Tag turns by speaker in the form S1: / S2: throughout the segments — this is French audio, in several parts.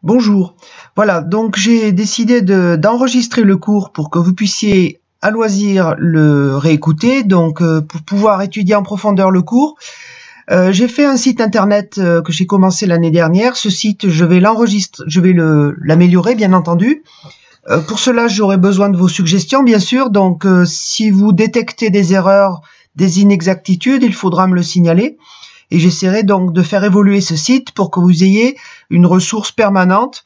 S1: Bonjour. Voilà, donc j'ai décidé d'enregistrer le cours pour que vous puissiez à loisir le réécouter, donc pour pouvoir étudier en profondeur le cours. J'ai fait un site internet que j'ai commencé l'année dernière. Ce site, je vais l'améliorer, bien entendu. Pour cela, j'aurai besoin de vos suggestions, bien sûr. Donc, si vous détectez des erreurs, des inexactitudes, il faudra me le signaler. Et j'essaierai donc de faire évoluer ce site pour que vous ayez une ressource permanente.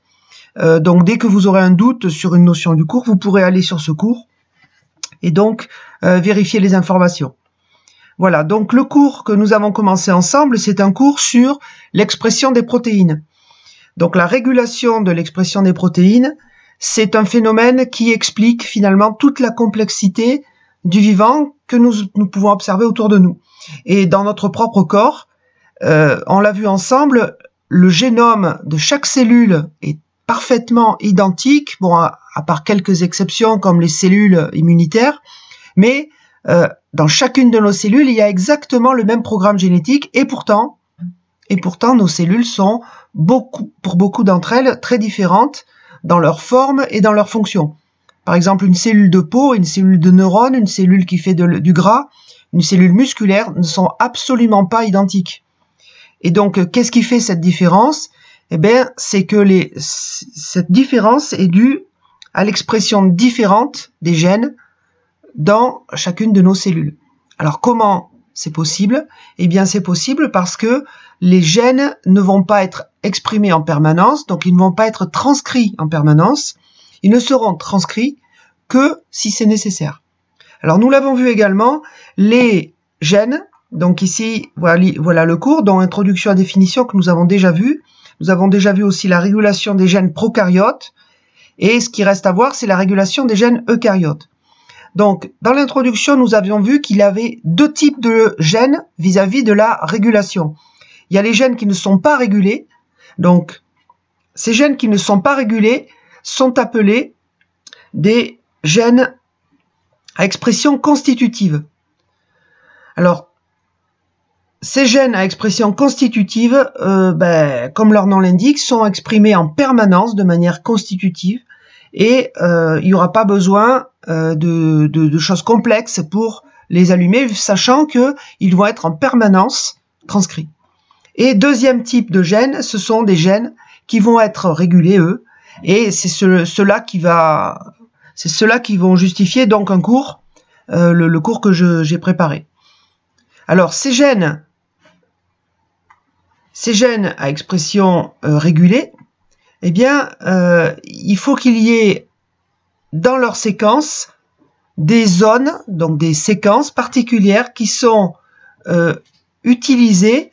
S1: Donc dès que vous aurez un doute sur une notion du cours, vous pourrez aller sur ce cours et donc vérifier les informations. Voilà, donc le cours que nous avons commencé ensemble, c'est un cours sur l'expression des protéines. Donc la régulation de l'expression des protéines, c'est un phénomène qui explique finalement toute la complexité du vivant que nous pouvons observer autour de nous. Et dans notre propre corps, on l'a vu ensemble, le génome de chaque cellule est parfaitement identique, bon, à part quelques exceptions comme les cellules immunitaires, mais dans chacune de nos cellules, il y a exactement le même programme génétique et pourtant nos cellules sont pour beaucoup d'entre elles très différentes dans leur forme et dans leur fonction. Par exemple, une cellule de peau, une cellule de neurones, une cellule qui fait du gras, une cellule musculaire ne sont absolument pas identiques. Et donc, qu'est-ce qui fait cette différence? Eh bien, c'est que cette différence est due à l'expression différente des gènes dans chacune de nos cellules. Alors, comment c'est possible? Eh bien, c'est possible parce que les gènes ne vont pas être exprimés en permanence, donc ils ne vont pas être transcrits en permanence. Ils ne seront transcrits que si c'est nécessaire. Alors, nous l'avons vu également, les gènes. Donc ici, voilà le cours, dont introduction à définition que nous avons déjà vu. Nous avons déjà vu aussi la régulation des gènes prokaryotes. Et ce qui reste à voir, c'est la régulation des gènes eucaryotes. Donc, dans l'introduction, nous avions vu qu'il y avait deux types de gènes vis-à-vis de la régulation. Il y a les gènes qui ne sont pas régulés. Donc, ces gènes qui ne sont pas régulés sont appelés des gènes à expression constitutive. Alors, ces gènes à expression constitutive, comme leur nom l'indique, sont exprimés en permanence de manière constitutive et il n'y aura pas besoin de choses complexes pour les allumer, sachant qu'ils vont être en permanence transcrits. Et deuxième type de gènes, ce sont des gènes qui vont être régulés, eux, et c'est ceux-là qui vont justifier donc un cours, le cours que j'ai préparé. Alors, ces gènes à expression régulée, eh bien, il faut qu'il y ait dans leur séquence des zones, donc des séquences particulières qui sont utilisées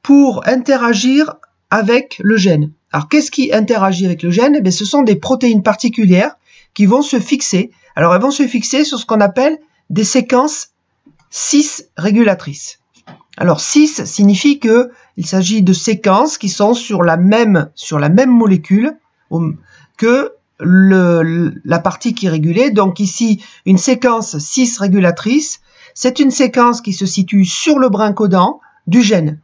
S1: pour interagir avec le gène. Alors, qu'est-ce qui interagit avec le gène? Eh bien, ce sont des protéines particulières qui vont se fixer. Alors, elles vont se fixer sur ce qu'on appelle des séquences cis régulatrices. Alors, cis signifie que il s'agit de séquences qui sont sur la même molécule que la partie qui est régulée. Donc ici, une séquence cis régulatrice, c'est une séquence qui se situe sur le brin codant du gène.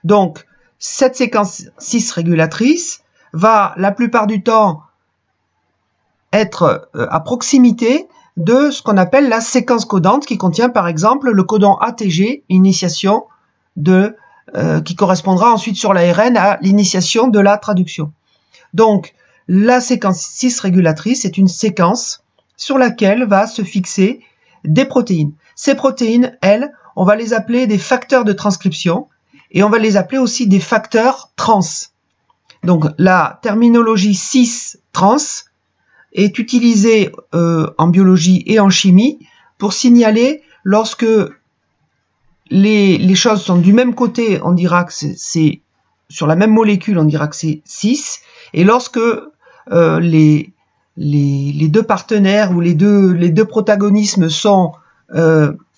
S1: Donc, cette séquence cis régulatrice va la plupart du temps être à proximité de ce qu'on appelle la séquence codante qui contient par exemple le codon ATG, initiation qui correspondra ensuite sur l'ARN à l'initiation de la traduction. Donc, la séquence cis régulatrice est une séquence sur laquelle va se fixer des protéines. Ces protéines, elles, on va les appeler des facteurs de transcription et on va les appeler aussi des facteurs trans. Donc, la terminologie cis-trans est utilisée en biologie et en chimie pour signaler lorsque les choses sont du même côté, on dira que c'est sur la même molécule, on dira que c'est cis, et lorsque les deux partenaires ou les deux protagonismes sont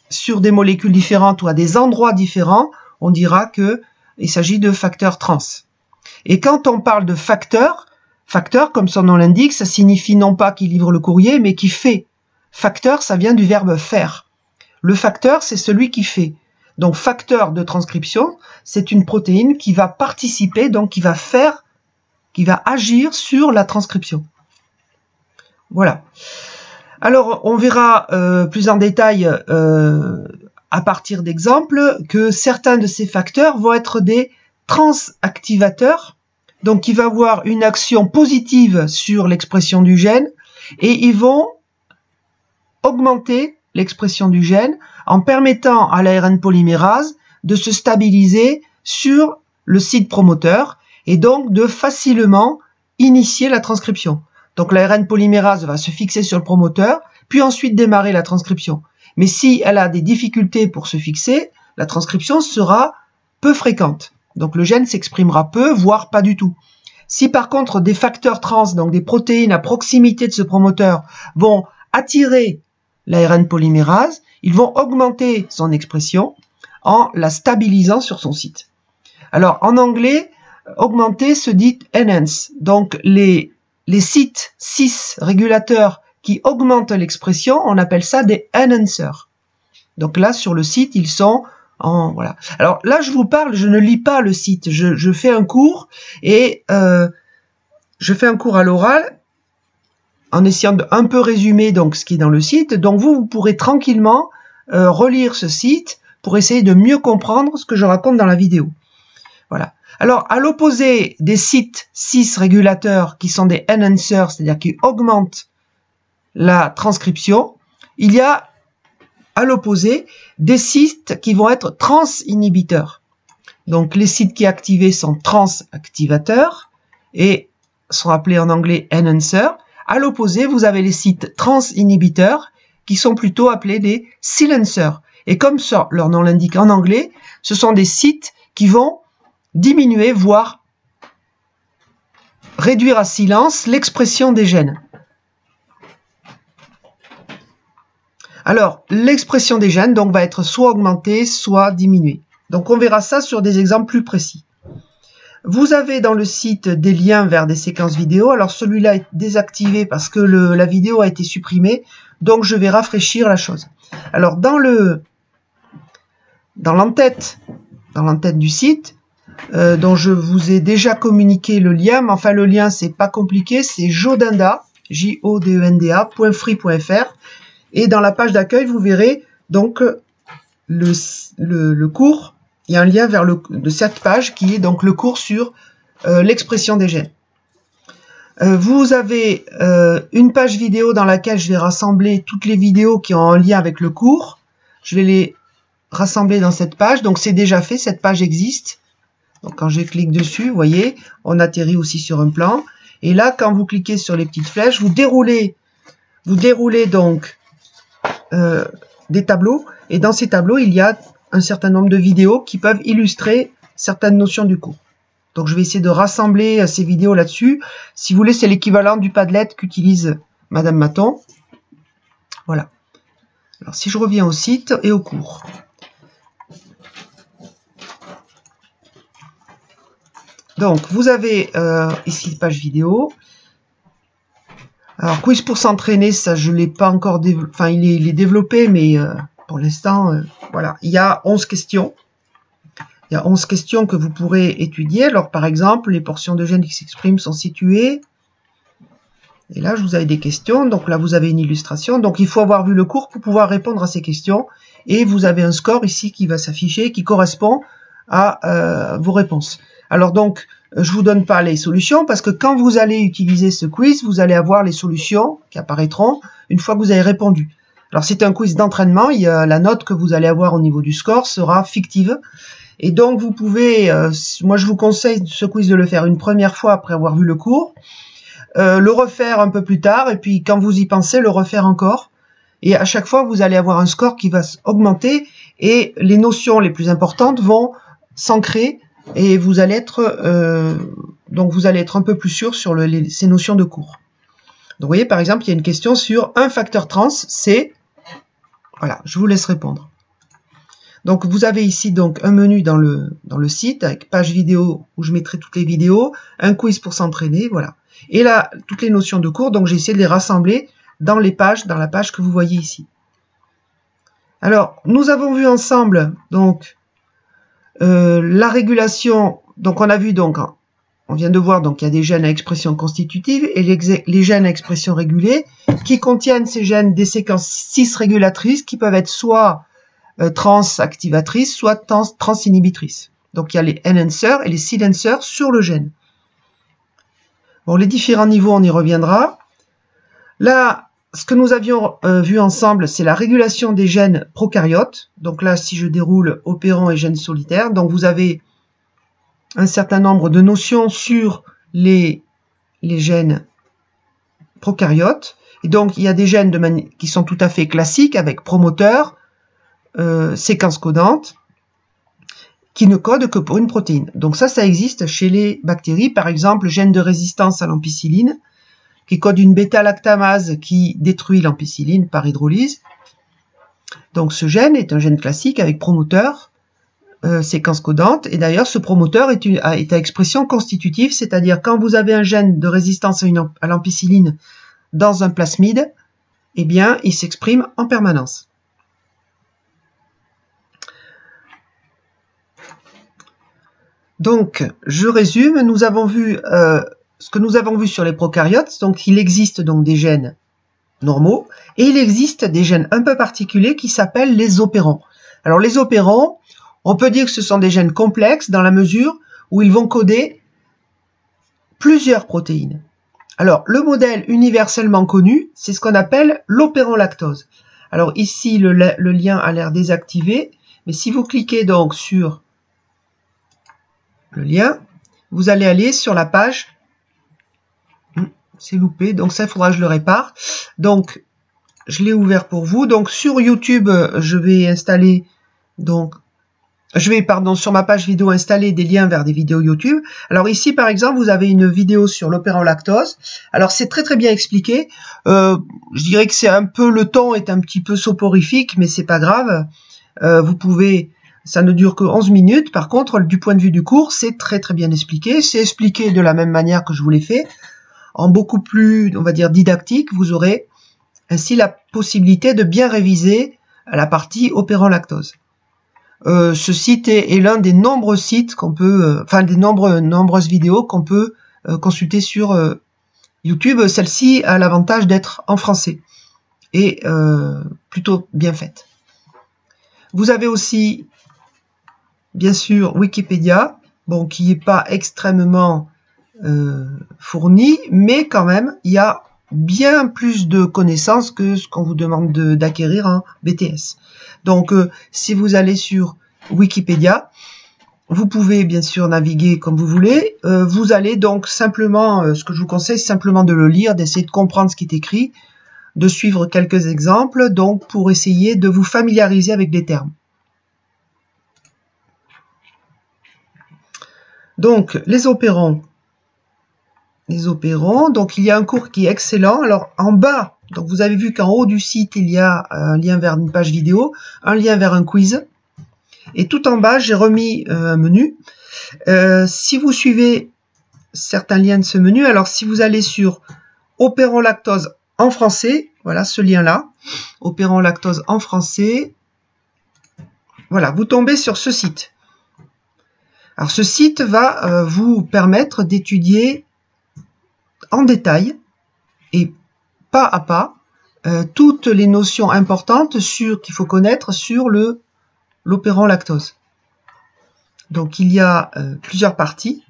S1: sur des molécules différentes ou à des endroits différents, on dira qu'il s'agit de facteurs trans. Et quand on parle de facteur, comme son nom l'indique, ça signifie non pas qui livre le courrier, mais qui fait. Facteur, ça vient du verbe faire. Le facteur, c'est celui qui fait. Donc, facteur de transcription, c'est une protéine qui va participer, donc qui va faire qui va agir sur la transcription. Voilà. Alors, on verra plus en détail à partir d'exemples que certains de ces facteurs vont être des transactivateurs, donc il va avoir une action positive sur l'expression du gène et ils vont augmenter l'expression du gène en permettant à l'ARN polymérase de se stabiliser sur le site promoteur et donc de facilement initier la transcription. Donc l'ARN polymérase va se fixer sur le promoteur, puis ensuite démarrer la transcription. Mais si elle a des difficultés pour se fixer, la transcription sera peu fréquente. Donc le gène s'exprimera peu, voire pas du tout. Si par contre des facteurs trans, donc des protéines à proximité de ce promoteur, vont attirer l'ARN polymérase, ils vont augmenter son expression en la stabilisant sur son site. Alors en anglais, augmenter se dit enhance. Donc les sites cis régulateurs qui augmentent l'expression, on appelle ça des enhancers. Donc là, sur le site, ils sont en... Voilà. Alors là, je vous parle, je ne lis pas le site. Je fais un cours et je fais un cours à l'oral en essayant de un peu résumer donc ce qui est dans le site. Donc vous pourrez tranquillement relire ce site pour essayer de mieux comprendre ce que je raconte dans la vidéo. Voilà. Alors, à l'opposé des sites cis régulateurs qui sont des enhancers, c'est-à-dire qui augmentent la transcription, il y a à l'opposé des sites qui vont être transinhibiteurs. Donc, les sites qui activés sont transactivateurs et sont appelés en anglais enhancers. À l'opposé, vous avez les sites transinhibiteurs qui sont plutôt appelés des silencers. Et comme ça, leur nom l'indique en anglais, ce sont des sites qui vont diminuer, voire réduire à silence l'expression des gènes. Alors, l'expression des gènes donc, va être soit augmentée, soit diminuée. Donc, on verra ça sur des exemples plus précis. Vous avez dans le site des liens vers des séquences vidéo. Alors, celui-là est désactivé parce que la vidéo a été supprimée. Donc, je vais rafraîchir la chose. Alors, dans l'entête du site, dont je vous ai déjà communiqué le lien, mais enfin le lien c'est pas compliqué, c'est jodenda, jodenda.free.fr, et dans la page d'accueil vous verrez donc le cours, il y a un lien vers de cette page qui est donc le cours sur l'expression des gènes. Vous avez une page vidéo dans laquelle je vais rassembler toutes les vidéos qui ont un lien avec le cours, je vais les rassembler dans cette page, donc c'est déjà fait, cette page existe. Donc quand je clique dessus, vous voyez, on atterrit aussi sur un plan. Et là, quand vous cliquez sur les petites flèches, vous déroulez donc des tableaux. Et dans ces tableaux, il y a un certain nombre de vidéos qui peuvent illustrer certaines notions du cours. Donc je vais essayer de rassembler ces vidéos là-dessus. Si vous voulez, c'est l'équivalent du Padlet qu'utilise Madame Maton. Voilà. Alors si je reviens au site et au cours. Donc, vous avez ici page vidéo. Alors, quiz pour s'entraîner, ça, je ne l'ai pas encore développé. Enfin, il est développé, mais pour l'instant, voilà. Il y a 11 questions. Il y a 11 questions que vous pourrez étudier. Alors, par exemple, les portions de gènes qui s'expriment sont situées. Et là, je vous avais des questions. Donc là, vous avez une illustration. Donc, il faut avoir vu le cours pour pouvoir répondre à ces questions. Et vous avez un score ici qui va s'afficher, qui correspond à vos réponses. Alors donc, je vous donne pas les solutions parce que quand vous allez utiliser ce quiz, vous allez avoir les solutions qui apparaîtront une fois que vous avez répondu. Alors c'est un quiz d'entraînement, la note que vous allez avoir au niveau du score sera fictive. Et donc vous pouvez, moi je vous conseille ce quiz de le faire une première fois après avoir vu le cours, le refaire un peu plus tard et puis quand vous y pensez, le refaire encore. Et à chaque fois, vous allez avoir un score qui va augmenter et les notions les plus importantes vont s'ancrer. Et vous allez être un peu plus sûr sur ces notions de cours. Donc vous voyez par exemple il y a une question sur un facteur trans, c'est voilà, je vous laisse répondre. Donc vous avez ici donc un menu dans le site avec page vidéo où je mettrai toutes les vidéos, un quiz pour s'entraîner, voilà. Et là toutes les notions de cours, donc j'ai essayé de les rassembler dans la page que vous voyez ici. Alors nous avons vu ensemble donc la régulation, donc on a vu donc on vient de voir, donc il y a des gènes à expression constitutive et les gènes à expression régulée qui contiennent ces gènes des séquences cis-régulatrices qui peuvent être soit trans-activatrices, soit trans-inhibitrices. Donc il y a les enhancers et les silencers sur le gène. Bon, les différents niveaux, on y reviendra. Là, ce que nous avions vu ensemble, c'est la régulation des gènes prokaryotes. Donc là, si je déroule opérants et gènes solitaires, donc vous avez un certain nombre de notions sur les gènes prokaryotes. Et donc, il y a des gènes qui sont tout à fait classiques avec promoteurs, séquences codantes, qui ne codent que pour une protéine. Donc ça existe chez les bactéries. Par exemple, le gène de résistance à l'ampicilline, qui code une bêta-lactamase qui détruit l'ampicilline par hydrolyse. Donc ce gène est un gène classique avec promoteur, séquence codante, et d'ailleurs ce promoteur est à expression constitutive, c'est-à-dire quand vous avez un gène de résistance à l'ampicilline dans un plasmide, eh bien il s'exprime en permanence. Donc je résume, nous avons vu ce que nous avons vu sur les prokaryotes. Donc il existe donc des gènes normaux et il existe des gènes un peu particuliers qui s'appellent les opérants. Alors les opérants, on peut dire que ce sont des gènes complexes dans la mesure où ils vont coder plusieurs protéines. Alors le modèle universellement connu, c'est ce qu'on appelle l'opérant lactose. Alors ici le lien a l'air désactivé, mais si vous cliquez donc sur le lien, vous allez aller sur la page. C'est loupé, donc ça il faudra que je le répare. Donc je l'ai ouvert pour vous. Donc sur YouTube, je vais installer sur ma page vidéo installer des liens vers des vidéos YouTube. Alors ici par exemple, vous avez une vidéo sur l'opérant lactose. Alors c'est très bien expliqué. Je dirais que c'est un peu, le ton est un petit peu soporifique, mais c'est pas grave. Ça ne dure que 11 minutes. Par contre, du point de vue du cours, c'est très bien expliqué. C'est expliqué de la même manière que je vous l'ai fait, en beaucoup plus, on va dire, didactique. Vous aurez ainsi la possibilité de bien réviser la partie opérant lactose. Ce site est l'un des nombreux sites qu'on peut, des nombreuses vidéos qu'on peut consulter sur YouTube. Celle-ci a l'avantage d'être en français et plutôt bien faite. Vous avez aussi, bien sûr, Wikipédia, bon, qui n'est pas extrêmement fourni, mais quand même, il y a bien plus de connaissances que ce qu'on vous demande d'acquérir en BTS. Donc, si vous allez sur Wikipédia, vous pouvez bien sûr naviguer comme vous voulez. Vous allez donc simplement, ce que je vous conseille, c'est simplement de le lire, d'essayer de comprendre ce qui est écrit, de suivre quelques exemples, donc pour essayer de vous familiariser avec les termes. Donc, les opérants, donc il y a un cours qui est excellent. Alors en bas, donc vous avez vu qu'en haut du site, il y a un lien vers une page vidéo, un lien vers un quiz. Et tout en bas, j'ai remis un menu. Si vous suivez certains liens de ce menu, alors si vous allez sur opérant lactose en français, voilà ce lien-là, opérant lactose en français, voilà, vous tombez sur ce site. Alors ce site va vous permettre d'étudier en détail et pas à pas toutes les notions importantes qu'il faut connaître sur l'opérant lactose. Donc il y a plusieurs parties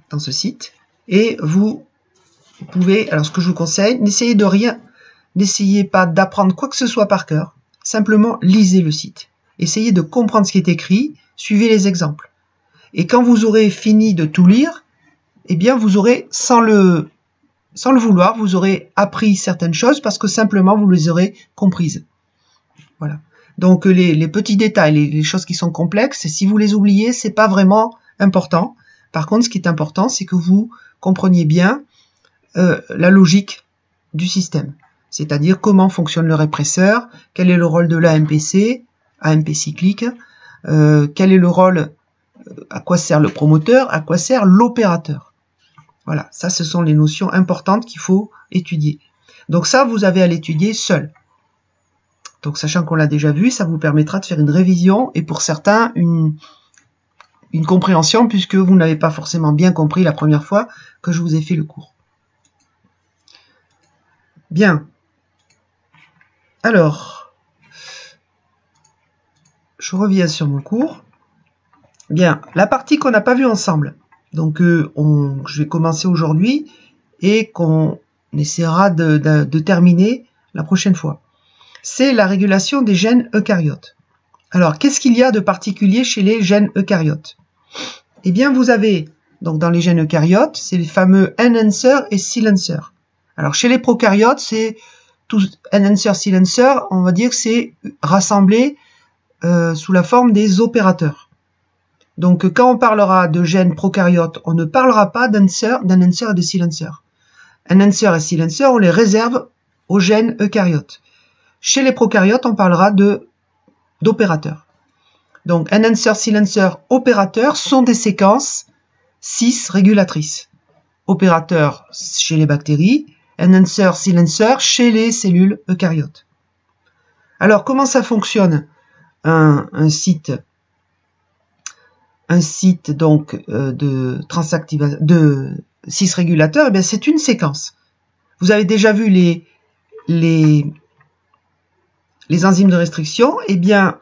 S1: dans ce site et vous pouvez, alors ce que je vous conseille, n'essayez pas d'apprendre quoi que ce soit par cœur, simplement lisez le site. Essayez de comprendre ce qui est écrit, suivez les exemples. Et quand vous aurez fini de tout lire, eh bien vous aurez, sans le vouloir, vous aurez appris certaines choses parce que simplement vous les aurez comprises. Voilà. Donc les petits détails, les choses qui sont complexes, si vous les oubliez, c'est pas vraiment important. Par contre, ce qui est important, c'est que vous compreniez bien la logique du système. C'est-à-dire comment fonctionne le répresseur, quel est le rôle de l'AMPC, AMP cyclique, quel est le rôle, à quoi sert le promoteur, à quoi sert l'opérateur. Voilà, ça ce sont les notions importantes qu'il faut étudier. Donc ça, vous avez à l'étudier seul. Donc sachant qu'on l'a déjà vu, ça vous permettra de faire une révision et pour certains, une une compréhension puisque vous n'avez pas forcément bien compris la première fois que je vous ai fait le cours. Bien. Alors, je reviens sur mon cours. Bien, la partie qu'on n'a pas vue ensemble. Donc, je vais commencer aujourd'hui et qu'on essaiera de terminer la prochaine fois. C'est la régulation des gènes eucaryotes. Alors, qu'est-ce qu'il y a de particulier chez les gènes eucaryotes? Eh bien, vous avez, donc dans les gènes eucaryotes, c'est les fameux enhancer et silencer. Alors, chez les prokaryotes, c'est tout enhancer, silencer, on va dire que c'est rassemblé sous la forme des opérateurs. Donc, quand on parlera de gènes prokaryotes, on ne parlera pas d'enhancer et de silencer. Enhancer et silencer, on les réserve aux gènes eucaryotes. Chez les prokaryotes, on parlera d'opérateurs. Donc, enhancer, silencer, opérateurs sont des séquences cis régulatrices. Opérateurs chez les bactéries, enhancer, silencer chez les cellules eucaryotes. Alors, comment ça fonctionne un site donc de cis-régulateur? Eh bien, c'est une séquence. Vous avez déjà vu les enzymes de restriction. Eh bien,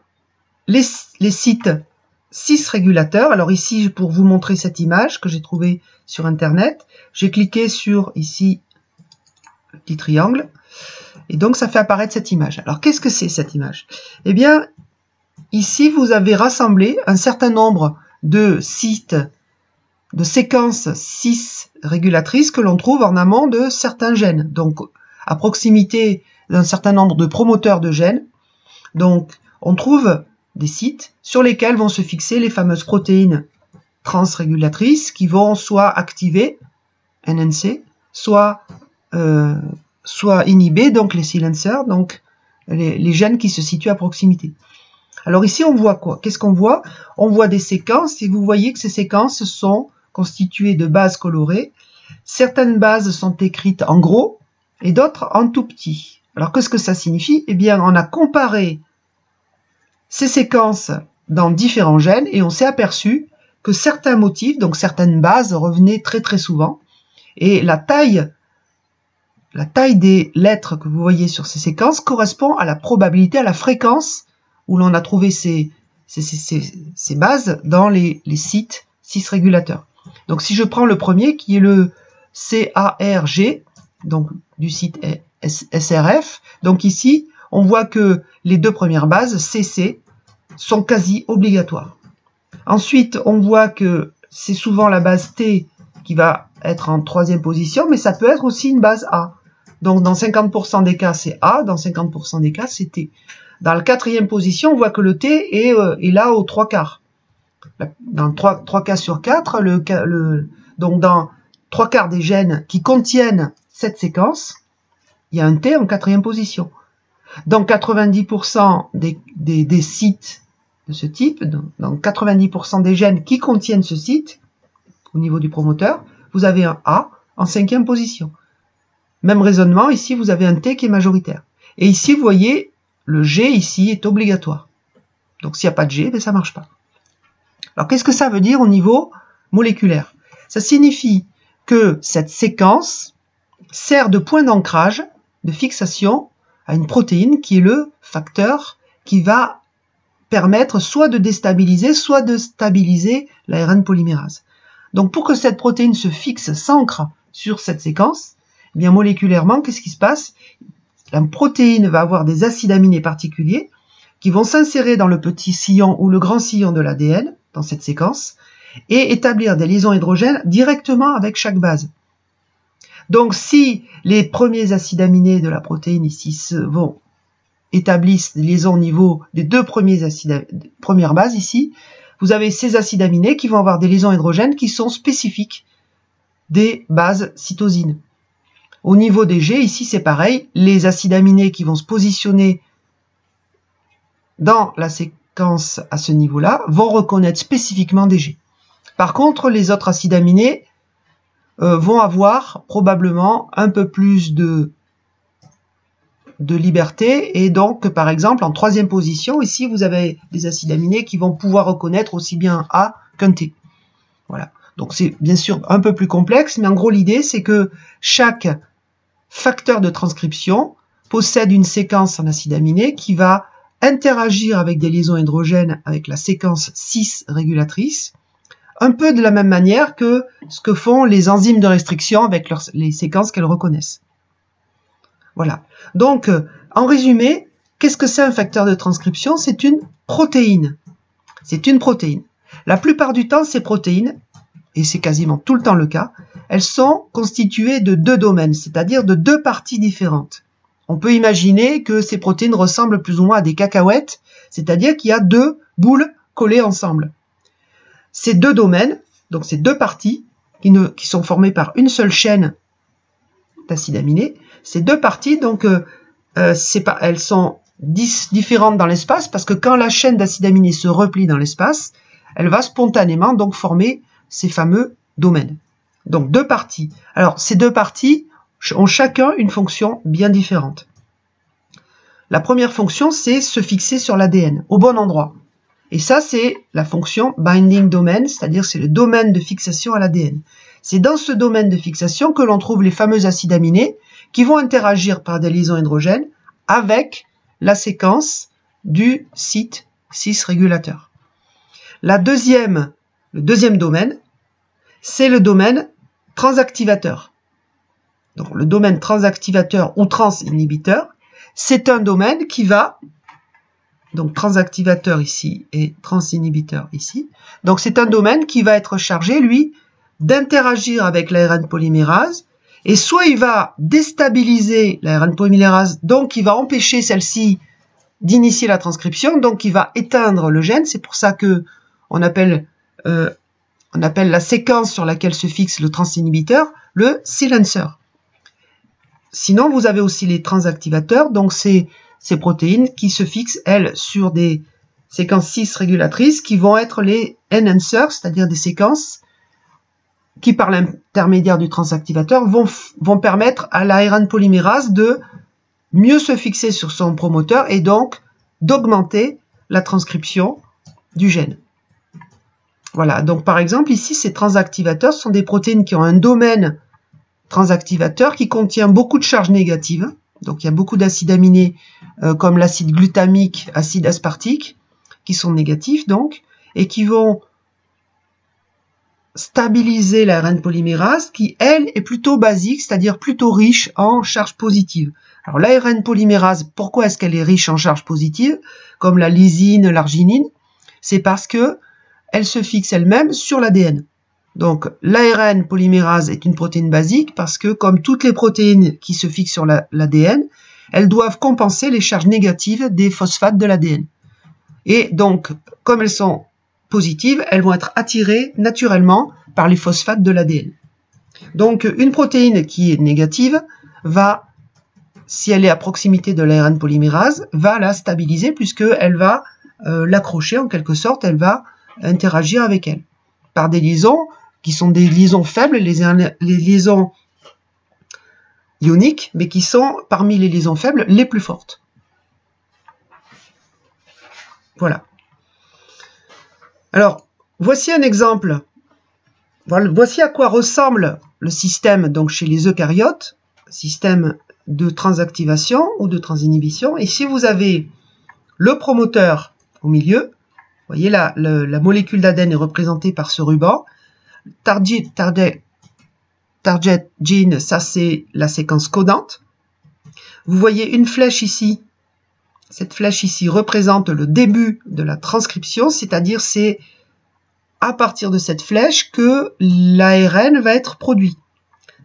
S1: les sites cis-régulateurs, alors ici, pour vous montrer cette image que j'ai trouvée sur Internet, j'ai cliqué sur, ici, le petit triangle, et donc ça fait apparaître cette image. Alors, qu'est-ce que c'est cette image? Eh bien, ici, vous avez rassemblé un certain nombre de sites, de séquences cis-régulatrices que l'on trouve en amont de certains gènes, donc à proximité d'un certain nombre de promoteurs de gènes. Donc, on trouve des sites sur lesquels vont se fixer les fameuses protéines transrégulatrices qui vont soit activer, NNC, soit inhiber, donc les silencers, donc les gènes qui se situent à proximité. Alors ici, on voit quoi? Qu'est-ce qu'on voit? On voit des séquences, et vous voyez que ces séquences sont constituées de bases colorées. Certaines bases sont écrites en gros, et d'autres en tout petit. Alors qu'est-ce que ça signifie? Eh bien, on a comparé ces séquences dans différents gènes, et on s'est aperçu que certains motifs, donc certaines bases, revenaient très très souvent, et la taille des lettres que vous voyez sur ces séquences correspond à la probabilité, à la fréquence où l'on a trouvé ces bases dans les sites cis-régulateurs. Donc si je prends le premier qui est le CARG, donc du site SRF, donc ici on voit que les deux premières bases, CC, sont quasi obligatoires. Ensuite on voit que c'est souvent la base T qui va être en troisième position, mais ça peut être aussi une base A. Donc dans 50% des cas c'est A, dans 50% des cas c'est T. Dans la quatrième position, on voit que le T est là aux 3/4. Dans 3 cas sur 4, donc dans 3/4 des gènes qui contiennent cette séquence, il y a un T en quatrième position. Dans 90% des sites de ce type, dans 90% des gènes qui contiennent ce site, au niveau du promoteur, vous avez un A en cinquième position. Même raisonnement, ici vous avez un T qui est majoritaire. Et ici, vous voyez, le G ici est obligatoire. Donc s'il n'y a pas de G, ben, ça ne marche pas. Alors qu'est-ce que ça veut dire au niveau moléculaire? Ça signifie que cette séquence sert de point d'ancrage, de fixation à une protéine qui est le facteur qui va permettre soit de déstabiliser, soit de stabiliser l'ARN polymérase. Donc pour que cette protéine se fixe, s'ancre sur cette séquence, eh bien moléculairement, qu'est-ce qui se passe? La protéine va avoir des acides aminés particuliers qui vont s'insérer dans le petit sillon ou le grand sillon de l'ADN, dans cette séquence, et établir des liaisons hydrogènes directement avec chaque base. Donc si les premiers acides aminés de la protéine ici établissent des liaisons au niveau des deux premières bases ici, vous avez ces acides aminés qui vont avoir des liaisons hydrogènes qui sont spécifiques des bases cytosines. Au niveau des G, ici c'est pareil, les acides aminés qui vont se positionner dans la séquence à ce niveau-là vont reconnaître spécifiquement des G. Par contre, les autres acides aminés vont avoir probablement un peu plus de liberté, et donc par exemple en troisième position, ici vous avez des acides aminés qui vont pouvoir reconnaître aussi bien A qu'un T. Voilà. Donc c'est bien sûr un peu plus complexe, mais en gros l'idée c'est que chaque facteur de transcription possède une séquence en acide aminé qui va interagir avec des liaisons hydrogènes avec la séquence cis régulatrice, un peu de la même manière que ce que font les enzymes de restriction avec les séquences qu'elles reconnaissent. Voilà. Donc, en résumé, qu'est-ce que c'est un facteur de transcription? C'est une protéine. C'est une protéine. La plupart du temps, ces protéines, et c'est quasiment tout le temps le cas, elles sont constituées de deux domaines, c'est-à-dire de deux parties différentes. On peut imaginer que ces protéines ressemblent plus ou moins à des cacahuètes, c'est-à-dire qu'il y a deux boules collées ensemble. Ces deux domaines, donc ces deux parties, qui sont formées par une seule chaîne d'acide aminé, ces deux parties, donc, elles sont différentes dans l'espace, parce que quand la chaîne d'acide aminé se replie dans l'espace, elle va spontanément donc former ces fameux domaines. Donc deux parties. Alors ces deux parties ont chacun une fonction bien différente. La première fonction, c'est se fixer sur l'ADN, au bon endroit. Et ça, c'est la fonction binding domain, c'est-à-dire c'est le domaine de fixation à l'ADN. C'est dans ce domaine de fixation que l'on trouve les fameux acides aminés qui vont interagir par des liaisons hydrogènes avec la séquence du site cis régulateur. Le deuxième domaine, c'est le domaine transactivateur. Donc le domaine transactivateur ou transinhibiteur, c'est un domaine qui va, donc transactivateur ici et transinhibiteur ici, donc c'est un domaine qui va être chargé, lui, d'interagir avec l'ARN polymérase, et soit il va déstabiliser l'ARN polymérase, donc il va empêcher celle-ci d'initier la transcription, donc il va éteindre le gène, c'est pour ça que on appelle la séquence sur laquelle se fixe le transinhibiteur le silencer. Sinon, vous avez aussi les transactivateurs, donc c'est ces protéines qui se fixent, elles, sur des séquences cis régulatrices qui vont être les enhancers, c'est-à-dire des séquences qui, par l'intermédiaire du transactivateur, vont permettre à l'ARN polymérase de mieux se fixer sur son promoteur et donc d'augmenter la transcription du gène. Voilà, donc par exemple, ici, ces transactivateurs sont des protéines qui ont un domaine transactivateur qui contient beaucoup de charges négatives. Donc il y a beaucoup d'acides aminés comme l'acide glutamique, acide aspartique, qui sont négatifs donc, et qui vont stabiliser l'ARN polymérase qui, elle, est plutôt basique, c'est-à-dire plutôt riche en charges positives. Alors l'ARN polymérase, pourquoi est-ce qu'elle est riche en charges positives, comme la lysine, l'arginine? C'est parce que elle se fixe elle-même sur l'ADN. Donc l'ARN polymérase est une protéine basique parce que, comme toutes les protéines qui se fixent sur l'ADN, elles doivent compenser les charges négatives des phosphates de l'ADN. Et donc, comme elles sont positives, elles vont être attirées naturellement par les phosphates de l'ADN. Donc une protéine qui est négative va, si elle est à proximité de l'ARN polymérase, va la stabiliser puisqu'elle va l'accrocher en quelque sorte, elle va interagir avec elle par des liaisons qui sont des liaisons faibles, les liaisons ioniques, mais qui sont parmi les liaisons faibles les plus fortes. Voilà. Alors, voici un exemple. Voici à quoi ressemble le système donc chez les eucaryotes, système de transactivation ou de transinhibition. Ici, vous avez le promoteur au milieu. Vous voyez, la molécule d'ADN est représentée par ce ruban. Target gene, ça c'est la séquence codante. Vous voyez une flèche ici. Cette flèche ici représente le début de la transcription, c'est-à-dire c'est à partir de cette flèche que l'ARN va être produit.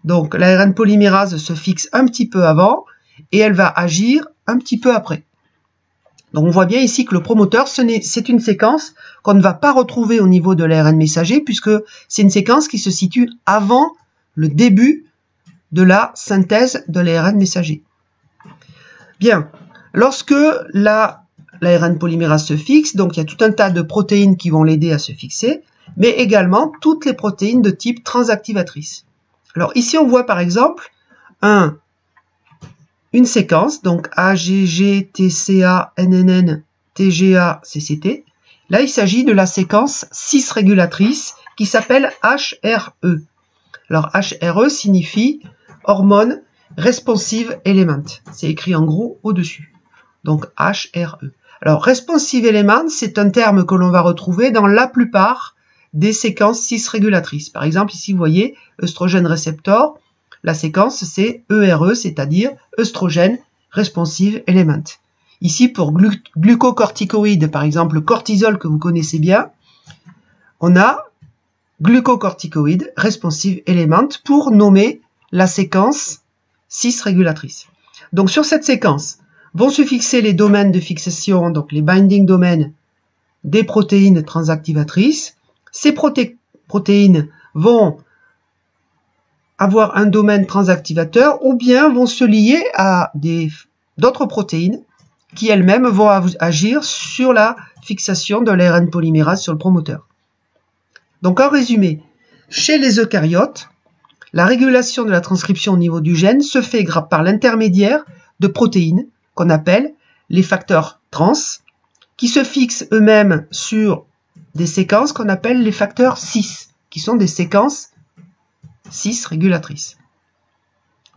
S1: Donc l'ARN polymérase se fixe un petit peu avant et elle va agir un petit peu après. Donc on voit bien ici que le promoteur, c'est une séquence qu'on ne va pas retrouver au niveau de l'ARN messager puisque c'est une séquence qui se situe avant le début de la synthèse de l'ARN messager. Bien, lorsque l'ARN polymérase se fixe, donc il y a tout un tas de protéines qui vont l'aider à se fixer, mais également toutes les protéines de type transactivatrice. Alors ici on voit par exemple une séquence, donc AGG, TCA, NNN, TGA, CCT, Là, il s'agit de la séquence cis-régulatrice qui s'appelle HRE. Alors, HRE signifie Hormone Responsive Element. C'est écrit en gros au-dessus. Donc, HRE. Alors, Responsive Element, c'est un terme que l'on va retrouver dans la plupart des séquences cis-régulatrices. Par exemple, ici, vous voyez, œstrogène récepteur. La séquence, c'est ERE, c'est-à-dire œstrogène responsive element. Ici, pour glucocorticoïdes, par exemple, le cortisol que vous connaissez bien, on a glucocorticoïde responsive element pour nommer la séquence cis-régulatrice. Donc, sur cette séquence, vont se fixer les domaines de fixation, donc les binding domaines des protéines transactivatrices. Ces protéines vont avoir un domaine transactivateur ou bien vont se lier à d'autres protéines qui elles-mêmes vont agir sur la fixation de l'ARN polymérase sur le promoteur. Donc en résumé, chez les eucaryotes, la régulation de la transcription au niveau du gène se fait par l'intermédiaire de protéines qu'on appelle les facteurs trans, qui se fixent eux-mêmes sur des séquences qu'on appelle les facteurs cis, qui sont des séquences cis-régulatrices.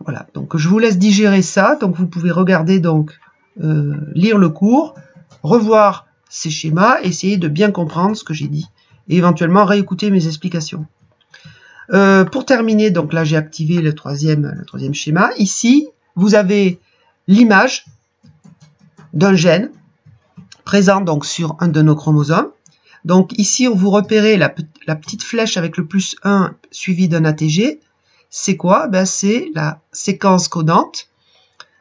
S1: Voilà, donc je vous laisse digérer ça, donc vous pouvez regarder, donc lire le cours, revoir ces schémas, essayer de bien comprendre ce que j'ai dit, et éventuellement réécouter mes explications. Pour terminer, donc là j'ai activé le troisième schéma. Ici, vous avez l'image d'un gène présent donc sur un de nos chromosomes. Donc ici, vous repérez la petite flèche avec le plus 1 suivi d'un ATG. C'est quoi? Ben, c'est la séquence codante.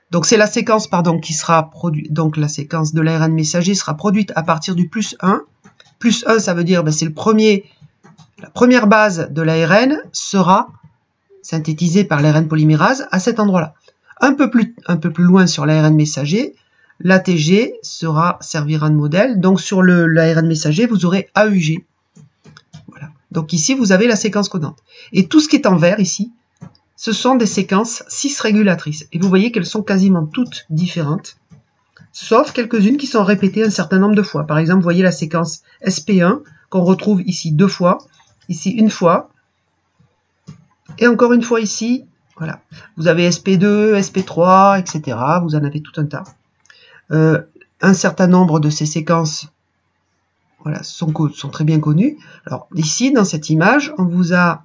S1: Donc c'est la séquence qui sera produite, donc la séquence de l'ARN messager sera produite à partir du plus 1. Plus 1, ça veut dire ben, c'est la première base de l'ARN sera synthétisée par l'ARN polymérase à cet endroit-là. Un peu plus loin sur l'ARN messager, l'ATG servira de modèle. Donc sur l'ARN messager, vous aurez AUG. Voilà. Donc ici, vous avez la séquence codante. Et tout ce qui est en vert ici, ce sont des séquences cis-régulatrices. Et vous voyez qu'elles sont quasiment toutes différentes, sauf quelques-unes qui sont répétées un certain nombre de fois. Par exemple, vous voyez la séquence SP1 qu'on retrouve ici 2 fois, ici 1 fois, et encore une fois ici. Voilà. Vous avez SP2, SP3, etc. Vous en avez tout un tas. Un certain nombre de ces séquences voilà, sont très bien connues. Alors ici, dans cette image, on vous a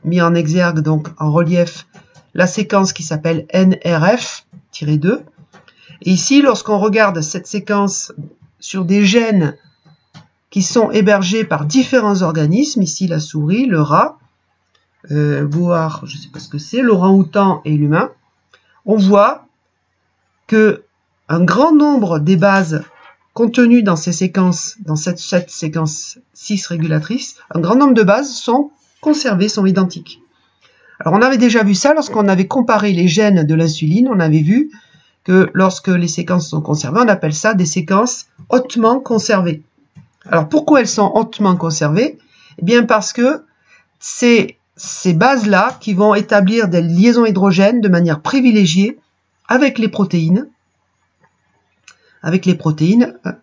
S1: mis en exergue, donc en relief, la séquence qui s'appelle NRF-2. Et ici, lorsqu'on regarde cette séquence sur des gènes qui sont hébergés par différents organismes, ici la souris, le rat, voire, je ne sais pas ce que c'est, l'orang-outan et l'humain, on voit que un grand nombre des bases contenues dans ces séquences, dans cette séquence cis-régulatrice, un grand nombre de bases sont conservées, sont identiques. Alors on avait déjà vu ça lorsqu'on avait comparé les gènes de l'insuline, on avait vu que lorsque les séquences sont conservées, on appelle ça des séquences hautement conservées. Alors pourquoi elles sont hautement conservées? Eh bien parce que c'est ces bases-là qui vont établir des liaisons hydrogènes de manière privilégiée avec les protéines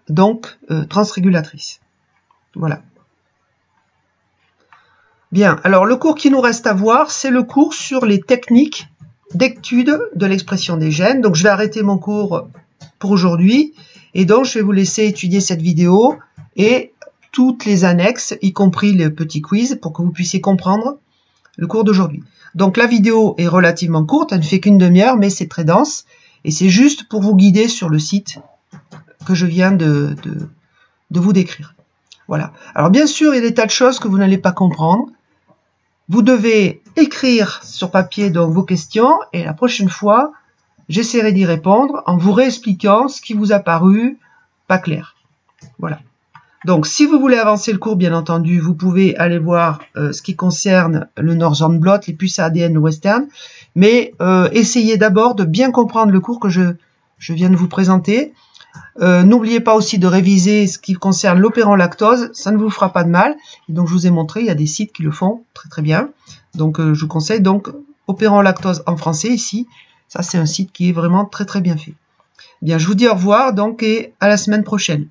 S1: donc transrégulatrices. Voilà. Bien, alors le cours qui nous reste à voir, c'est le cours sur les techniques d'étude de l'expression des gènes. Donc je vais arrêter mon cours pour aujourd'hui et donc je vais vous laisser étudier cette vidéo et toutes les annexes, y compris les petits quiz, pour que vous puissiez comprendre le cours d'aujourd'hui. Donc la vidéo est relativement courte, elle ne fait qu'une demi-heure, mais c'est très dense et c'est juste pour vous guider sur le site que je viens de vous décrire. Voilà. Alors bien sûr, il y a des tas de choses que vous n'allez pas comprendre. Vous devez écrire sur papier donc vos questions et la prochaine fois, j'essaierai d'y répondre en vous réexpliquant ce qui vous a paru pas clair. Voilà. Donc si vous voulez avancer le cours, bien entendu, vous pouvez aller voir ce qui concerne le Northern Blot, les puces à ADN, le Western, mais essayez d'abord de bien comprendre le cours que je viens de vous présenter. N'oubliez pas aussi de réviser ce qui concerne l'opérant lactose, ça ne vous fera pas de mal. Et donc je vous ai montré, il y a des sites qui le font très très bien. Donc je vous conseille donc opérant lactose en français ici. Ça c'est un site qui est vraiment très très bien fait. Bien, je vous dis au revoir donc et à la semaine prochaine.